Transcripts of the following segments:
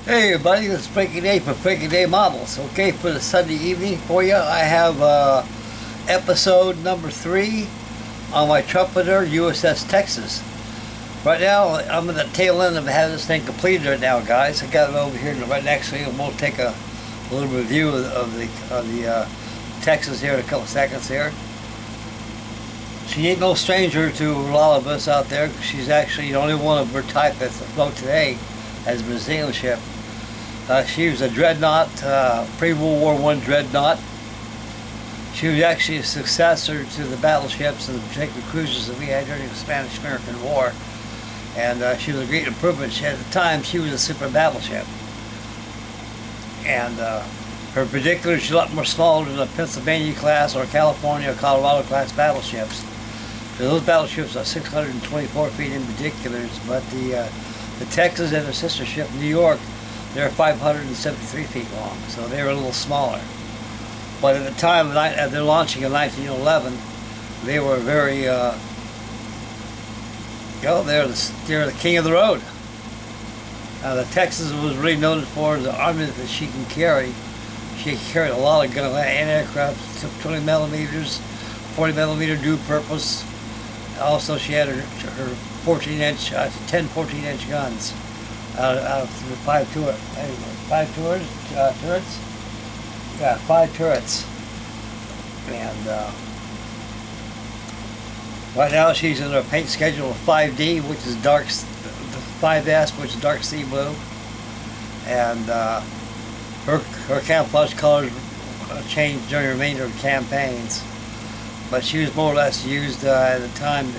Hey everybody, this is Frankie Day for Frankie Day Models. Okay, for the Sunday evening for you, I have episode number 3 on my Trumpeter USS Texas. Right now, I'm in the tail end of having this thing completed right now, guys. I got it over here right next to me, and we'll take a little review of the Texas here in a couple seconds here. She ain't no stranger to a lot of us out there. She's actually the only one of her type that's afloat today as a Brazilian ship. She was a dreadnought, pre-World War I dreadnought. She was actually a successor to the battleships and the particular cruisers that we had during the Spanish-American War. And she was a great improvement. At the time, she was a super battleship. And her particulars, she's a lot more smaller than the Pennsylvania class or California or Colorado class battleships. So those battleships are 624 feet in particulars, but the Texas and her sister ship, New York, they're 573 feet long, so they're a little smaller. But at the time of their launching in 1911, they were very, they're the king of the road. The Texas was really noted for the armament that she can carry. She carried a lot of guns and aircraft, 20 millimeters, 40 millimeter dual purpose. Also, she had her 14-inch, 10 14-inch guns. Out of 5 turrets. Yeah, 5 turrets. And right now she's in her paint schedule of 5D, which is dark, 5S, which is dark sea blue. And her camouflage colors changed during the remainder of campaigns. But she was more or less used at the time.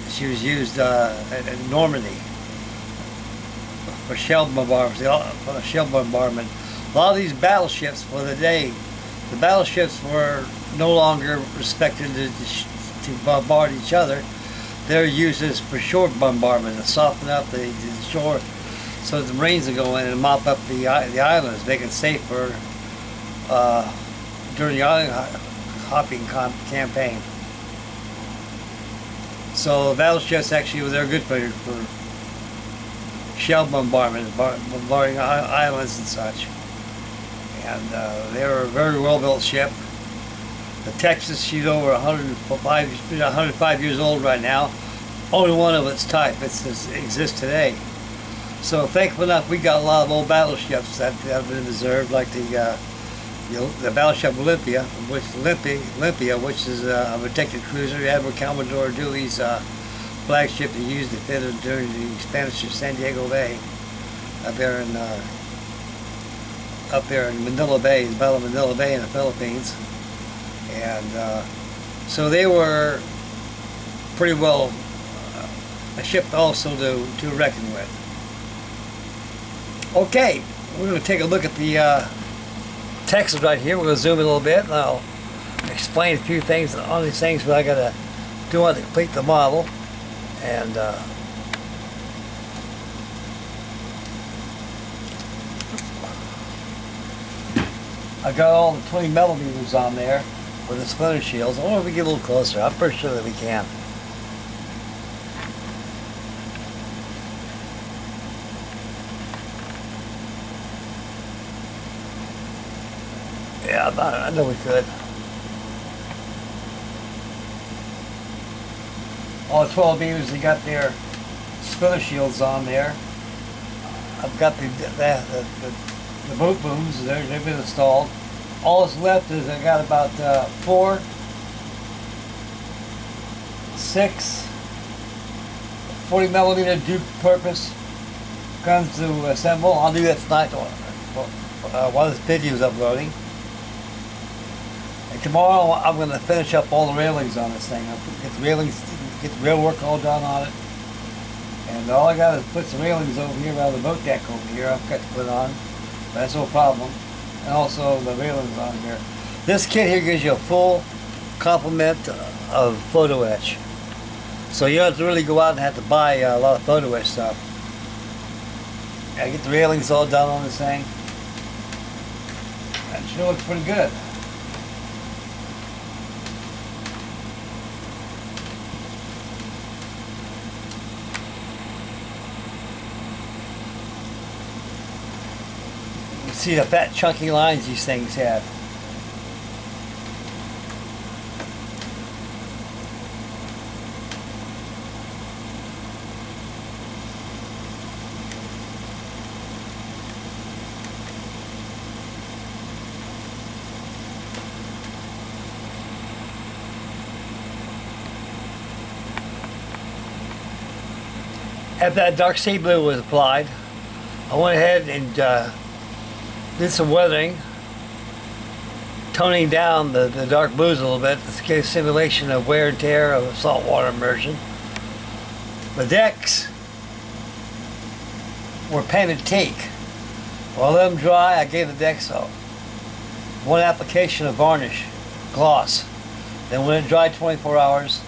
She was used at Normandy. For shell bombardment, A lot of these battleships for the day, the battleships were no longer respected to bombard each other. They're used as for shore bombardment to soften up the shore, so that the Marines will go in and mop up the islands, make it safe for during the island hopping campaign. So battleships actually they're good for shell bombardment, bombarding islands and such. And they were a very well-built ship. The Texas, she's over 105 years old right now. Only one of its type exists today. So thankful enough, we got a lot of old battleships that have been preserved, like the battleship Olympia, which is a protected cruiser. Admiral Commodore Dewey's flagship he used to fit it during the Spanish San Diego Bay, up there in Manila Bay, the Battle of Manila Bay in the Philippines. And so they were pretty well a ship also to reckon with. Okay, we're going to take a look at the Texas right here. We're going to zoom in a little bit, and I'll explain a few things on these things that I got to do to complete the model. And I got all the 20 millimeters on there with the splinter shields. I wonder if we get a little closer. I'm pretty sure that we can. Yeah, I know we could. All 12 meters, they got their splinter shields on there. I've got the boat booms, they've been installed. All that's left is I got about 4, 6 40 millimeter dual purpose guns to assemble. I'll do that tonight while this video is uploading. And tomorrow I'm going to finish up all the railings on this thing. I'll get the railings, get the rail work all done on it. And all I got is put some railings over here around the boat deck over here. I've got to put on. That's no problem. And also the railings on here. This kit here gives you a full complement of photo etch. So you don't have to really go out and have to buy a lot of photo etch stuff. I get the railings all done on this thing. That sure looks pretty good. See the fat chunky lines these things have. After that dark sea blue was applied, I went ahead and did some weathering, toning down the dark blues a little bit to give simulation of wear and tear of saltwater immersion. The decks were painted teak. While let them dry, I gave the decks one application of varnish, gloss. Then when it dried 24 hours,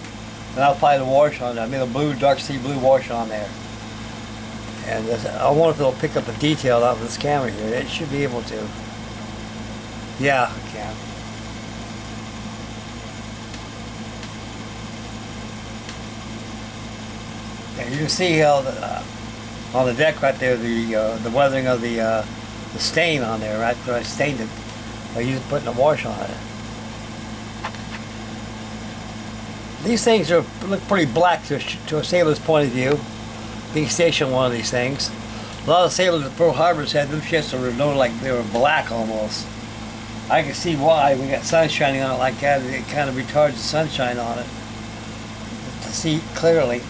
then I applied a wash on it. I made a blue, dark sea blue wash on there. And I wonder if it'll pick up the detail out of this camera here. It should be able to. Yeah, it can. And you can see how on the deck right there, the weathering of the stain on there. Right where I stained it, I used putting a wash on it. These things look pretty black to a sailor's point of view. Being stationed on one of these things. A lot of sailors at Pearl Harbors had them ships that were known like they were black almost. I can see why. We got sun shining on it like that. It kind of retards the sunshine on it to see clearly.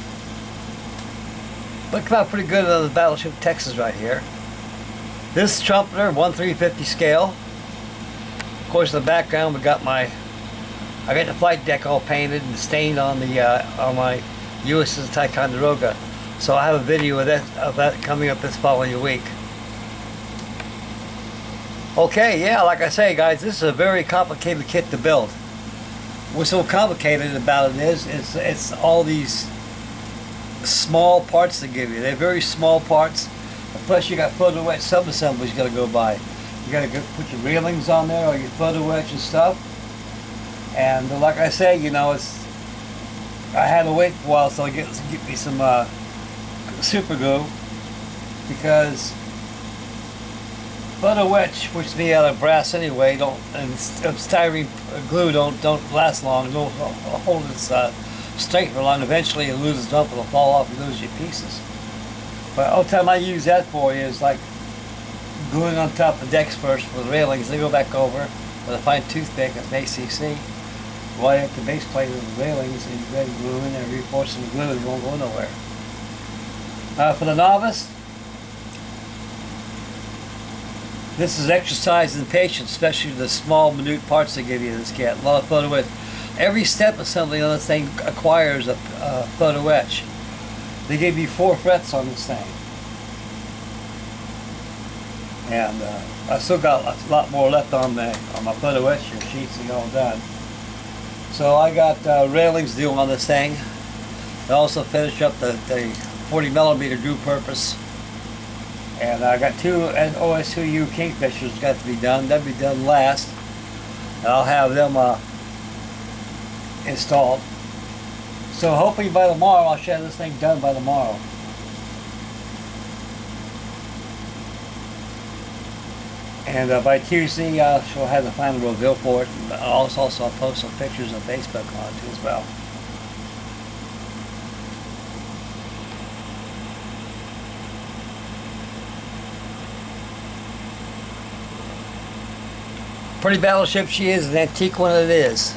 But come out pretty good on the battleship Texas right here. This is Trumpeter 1/350 scale. Of course, in the background we got I got the flight deck all painted and stained on my USS Ticonderoga. So I have a video of that coming up this following week. Okay, yeah, like I say, guys, this is a very complicated kit to build. What's so complicated about it is it's all these small parts they give you. They're very small parts. Plus, you got photo etch sub-assemblies you got to go by. You got to put your railings on there or your photo etch and stuff. And like I say, you know, I had to wait for a while so I get me some super glue, because photo etch, which is made out of brass anyway, and styrene glue don't last long, don't hold its strength for long. Eventually it loses its it'll fall off and lose your pieces. But all the time I use that for is like gluing on top of the decks first for the railings, then go back over with a fine toothpick and ACC, right up the base plate of the railings, and you ready to glue in there, reinforcing the glue, and it won't go nowhere. For the novice, this is exercise in patience, especially the small, minute parts they give you in this kit. A lot of photo etch. Every step assembly on this thing acquires a photo etch. They gave you 4 frets on this thing. And I still got a lot more left on my photo etch sheets to get all done. So I got railings due on this thing. I also finished up the 40mm dual purpose, and I got 2 OS2U Kingfishers got to be done. That'll be done last, and I'll have them installed. So hopefully by tomorrow I'll have this thing done by tomorrow. And by Tuesday she'll have the final reveal for it. And I'll also post some pictures on Facebook on it too as well. Pretty battleship she is, an antique one it is.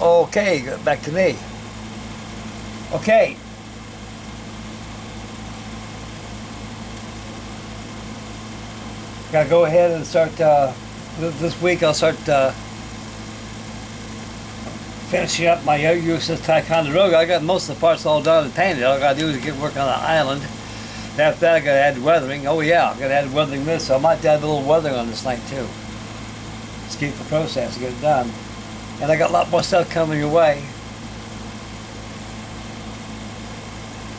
Okay, back to me. Okay. Gotta go ahead and start, this week I'll start finishing up my USS Ticonderoga. I got most of the parts all done and painted. All I gotta do is get work on the island. After that I gotta add weathering. Oh yeah, I gotta add weathering this, so I might add a little weathering on this thing too. Speed the process to get it done. And I got a lot more stuff coming your way.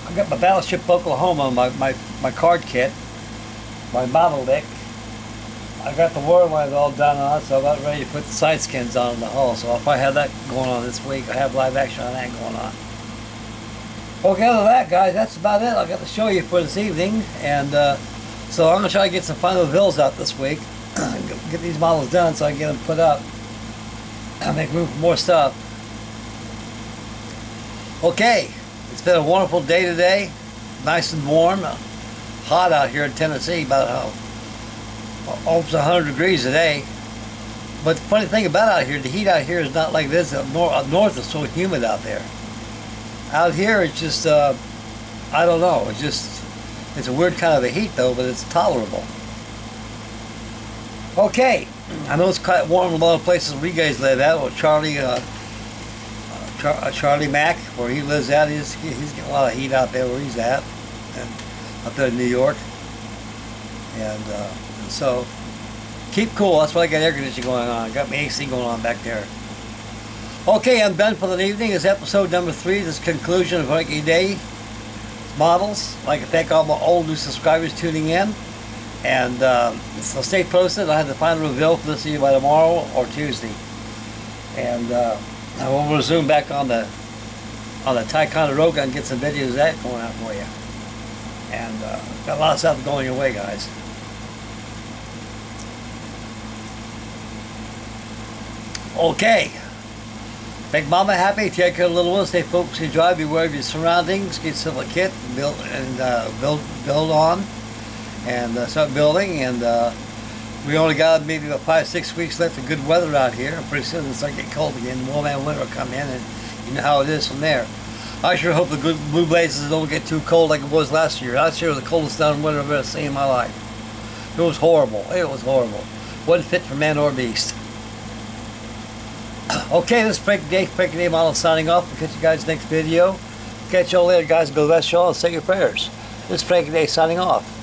I got my Battleship Oklahoma, my card kit, my model deck. I got the waterlines all done on it, so I'm about ready to put the side skins on in the hull. So if I have that going on this week, I have live action on that going on. Okay, other than that, guys, that's about it I got to show you for this evening. And So I'm going to try to get some final bills out this week. Get these models done so I can get them put up. I'll make room for more stuff. Okay, it's been a wonderful day today. Nice and warm. Hot out here in Tennessee, about almost 100 degrees today. But the funny thing about out here, the heat out here is not like this. Up north is so humid out there. Out here it's just, I don't know, it's a weird kind of a heat though, but it's tolerable. Okay, I know it's quite warm in a lot of places where you guys live at. Well, Charlie Mack, where he lives at, he's getting a lot of heat out there where he's at, and up there in New York. And so, keep cool. That's why I got air conditioning going on. Got my AC going on back there. Okay, I'm done for the evening. It's episode number 3. This conclusion of Frankie Day Models. I'd like to thank all my old new subscribers tuning in. And so stay posted. I have the final reveal for this either by tomorrow or Tuesday. And I will resume back on the Ticonderoga and get some videos of that going out for you. And got a lot of stuff going your way, guys. Okay. Make mama happy, take care of the little ones, stay focused, enjoy, be aware of your surroundings, get yourself a kit, build on, and start building. And we only got maybe about 5-6 weeks left of good weather out here. And pretty soon it'll start getting cold again. Warm and winter will come in, and you know how it is from there. I sure hope the good blue blazes don't get too cold like it was last year. Last year was the coldest down winter I've ever seen in my life. It was horrible. It was horrible. Wasn't fit for man or beast. Okay, this is Frankie Day Models signing off. We'll catch you guys next video. Catch y'all later, guys. God bless y'all and say your prayers. This is Frankie Day signing off.